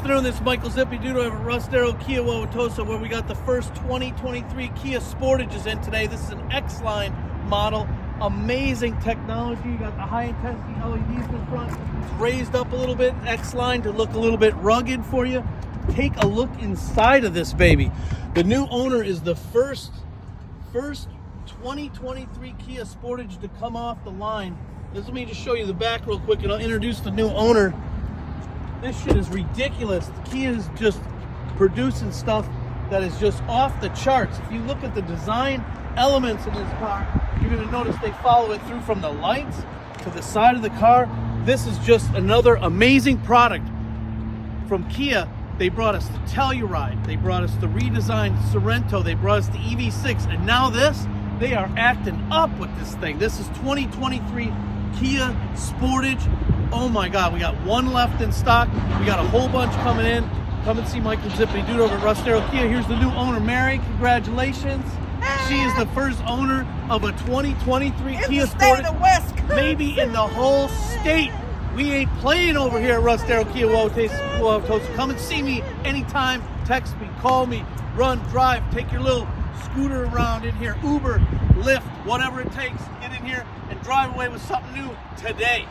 afternoon, this is Michael Zippy-Dudo over at Russ Darrow, Kia Wauwatosa, where we got the first 2023 Kia Sportages in today. This is an X-Line model. Amazing technology. You got the high-intensity LEDs in the front. It's raised up a little bit, X-Line, to look a little bit rugged for you. Take a look inside of this baby. The new owner is the first 2023 Kia Sportage to come off the line. Let me just show you the back real quick, and I'll introduce the new owner. This shit is ridiculous. Kia is just producing stuff that is just off the charts. If you look at the design elements in this car, you're going to notice they follow it through from the lights to the side of the car. This is just another amazing product from Kia. They brought us the Telluride. They brought us the redesigned Sorento. They brought us the EV6. And now this, they are acting up with this thing. This is 2023 Kia Sportage. Oh my God, we got one left in stock. We got a whole bunch coming in. Come and see Michael Zippy-Dudo over at Russ Darrow Kia. Here's the new owner, Mary. Congratulations. She is the first owner of a 2023 Kia Sportage. Maybe in the whole state. We ain't playing over here at Russ Darrow Kia Wauwatosa. Come and see me anytime. Text me, call me, run, drive, take your little scooter around in here, Uber, Lyft, whatever it takes. Get in here and drive away with something new today.